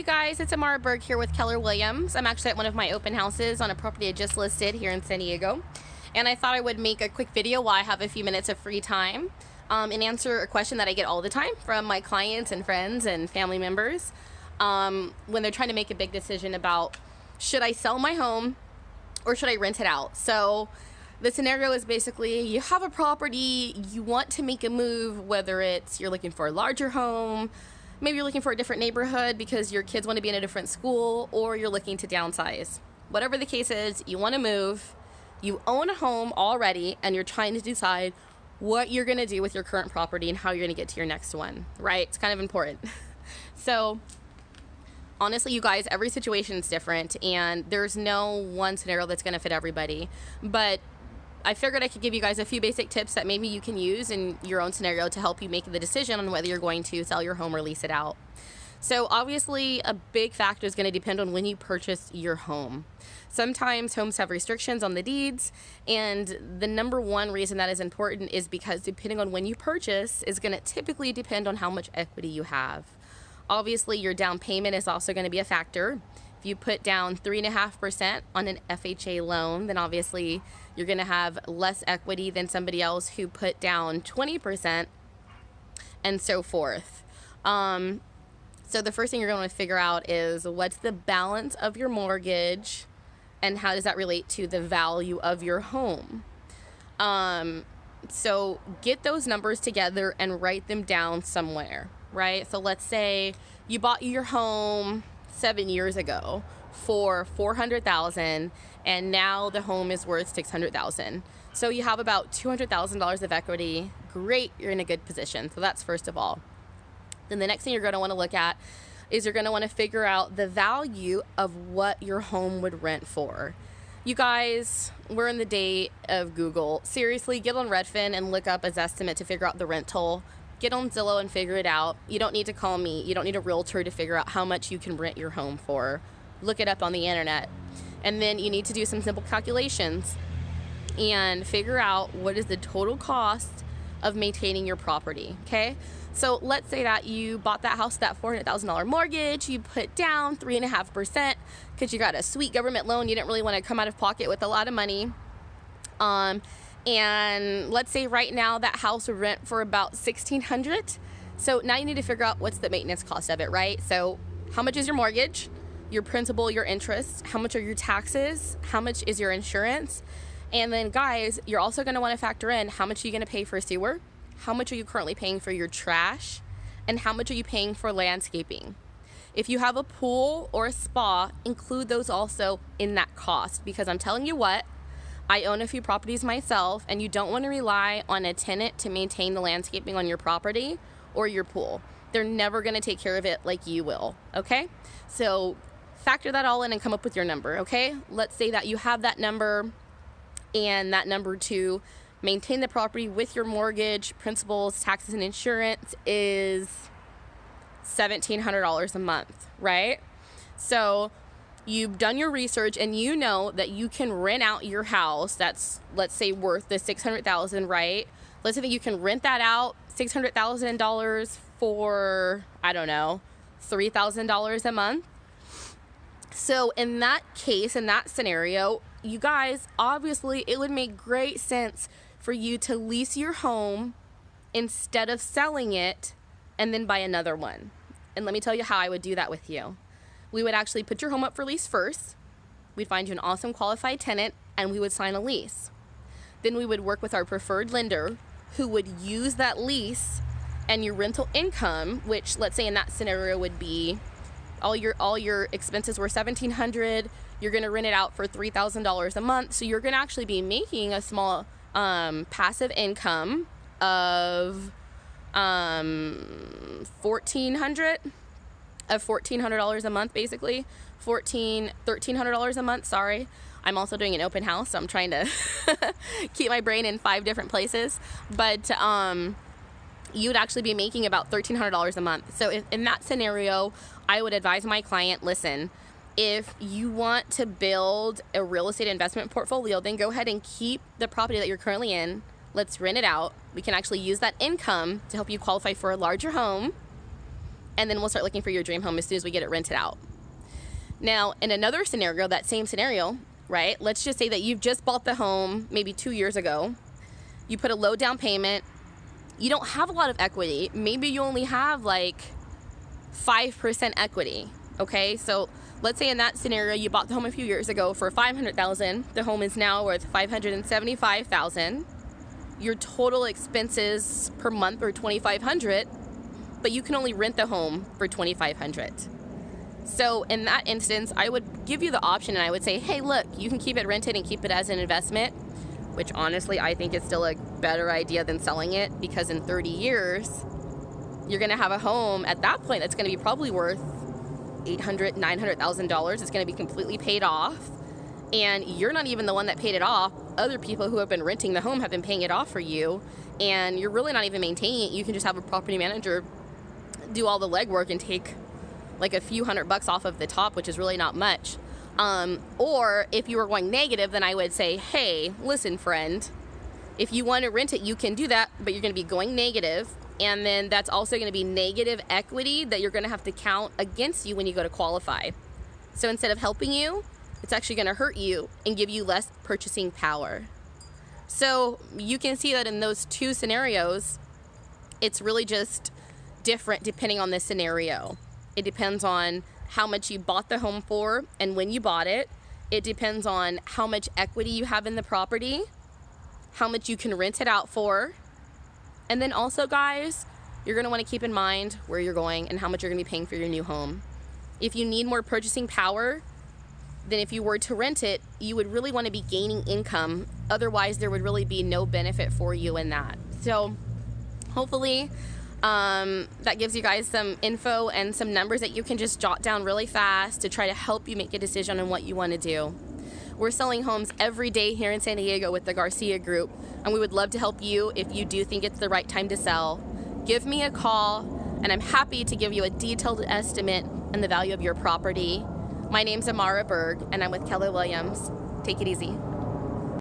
you guys, it's Amara Berg here with Keller Williams. I'm actually at one of my open houses on a property I just listed here in San Diego. And I thought I would make a quick video while I have a few minutes of free time and answer a question that I get all the time from my clients and friends and family members when they're trying to make a big decision about, should I sell my home or should I rent it out? So the scenario is basically you have a property, you want to make a move, whether it's you're looking for a larger home, maybe you're looking for a different neighborhood because your kids want to be in a different school, or you're looking to downsize. Whatever the case is, you want to move, you own a home already, and you're trying to decide what you're going to do with your current property and how you're going to get to your next one, right? It's kind of important. So honestly, you guys, every situation is different, and there's no one scenario that's going to fit everybody. But I figured I could give you guys a few basic tips that maybe you can use in your own scenario to help you make the decision on whether you're going to sell your home or lease it out. So obviously, a big factor is going to depend on when you purchase your home. Sometimes homes have restrictions on the deeds, and the number one reason that is important is because depending on when you purchase is going to typically depend on how much equity you have. Obviously, your down payment is also going to be a factor. If you put down 3.5% on an FHA loan, then obviously you're going to have less equity than somebody else who put down 20% and so forth. So the first thing you're going to figure out is what's the balance of your mortgage and how does that relate to the value of your home. So get those numbers together and write them down somewhere, right? So let's say you bought your home 7 years ago for $400,000 and now the home is worth $600,000. So you have about $200,000 of equity. Great, you're in a good position. So that's first of all. Then the next thing you're going to want to look at is you're going to want to figure out the value of what your home would rent for. You guys, we're in the day of Google. Seriously, get on Redfin and look up a Zestimate to figure out the rental. Get on Zillow and figure it out. You don't need to call me. You don't need a realtor to figure out how much you can rent your home for. Look it up on the internet. And then you need to do some simple calculations and figure out what is the total cost of maintaining your property, okay? So let's say that you bought that house, that $400,000 mortgage, you put down 3.5% because you got a sweet government loan. You didn't really want to come out of pocket with a lot of money. And let's say right now that house would rent for about $1,600. So now you need to figure out what's the maintenance cost of it, right? So how much is your mortgage, your principal, your interest? How much are your taxes? How much is your insurance? And then guys, you're also going to want to factor in how much are you going to pay for sewer? How much are you currently paying for your trash? And how much are you paying for landscaping? If you have a pool or a spa, include those also in that cost, because I'm telling you what, I own a few properties myself, and you don't want to rely on a tenant to maintain the landscaping on your property or your pool. They're never going to take care of it like you will, okay? So factor that all in and come up with your number, okay? Let's say that you have that number, and that number to maintain the property with your mortgage, principals, taxes, and insurance is $1,700 a month, right? So you've done your research and you know that you can rent out your house that's, let's say, worth the $600,000, right? Let's say that you can rent that out $600,000 for, I don't know, $3,000 a month. So in that case, in that scenario, you guys, obviously it would make great sense for you to lease your home instead of selling it and then buy another one. And let me tell you how I would do that with you. We would actually put your home up for lease first. We'd find you an awesome qualified tenant and we would sign a lease. Then we would work with our preferred lender who would use that lease and your rental income, which let's say in that scenario would be all your expenses were $1,700. You're going to rent it out for $3,000 a month. So you're going to actually be making a small passive income of $1,400 a month, basically. $1,300 a month, sorry. I'm also doing an open house, so I'm trying to keep my brain in 5 different places. But you would actually be making about $1,300 a month. So in that scenario, I would advise my client, listen, if you want to build a real estate investment portfolio, then go ahead and keep the property that you're currently in. Let's rent it out. We can actually use that income to help you qualify for a larger home. and then we'll start looking for your dream home as soon as we get it rented out. Now, in another scenario, that same scenario, right? Let's just say that you've just bought the home maybe 2 years ago. You put a low down payment. You don't have a lot of equity. Maybe you only have like 5% equity, okay? So let's say in that scenario, you bought the home a few years ago for $500,000. The home is now worth $575,000. Your total expenses per month are $2,500, but you can only rent the home for $2,500. So in that instance, I would give you the option and I would say, hey, look, you can keep it rented and keep it as an investment, which honestly, I think is still a better idea than selling it, because in 30 years, you're going to have a home at that point that's going to be probably worth $800,000, $900,000. It's going to be completely paid off. And you're not even the one that paid it off. Other people who have been renting the home have been paying it off for you. And you're really not even maintaining it. You can just have a property manager do all the legwork and take like a few $100 off of the top, which is really not much. Or if you were going negative, then I would say, hey, listen, friend, if you want to rent it, you can do that, but you're going to be going negative. And then that's also going to be negative equity that you're going to have to count against you when you go to qualify. So instead of helping you, it's actually going to hurt you and give you less purchasing power. So you can see that in those two scenarios, it's really just different depending on the scenario. It depends on how much you bought the home for and when you bought it. It depends on how much equity you have in the property, how much you can rent it out for. And then also, guys, you're going to want to keep in mind where you're going and how much you're going to be paying for your new home. If you need more purchasing power, then if you were to rent it, you would really want to be gaining income. Otherwise, there would really be no benefit for you in that. So hopefully that gives you guys some info and some numbers that you can just jot down really fast to try to help you make a decision on what you want to do. We're selling homes every day here in San Diego with the Garcia Group, and we would love to help you if you do think it's the right time to sell. Give me a call, and I'm happy to give you a detailed estimate on the value of your property. My name's Amara Berg, and I'm with Keller Williams. Take it easy.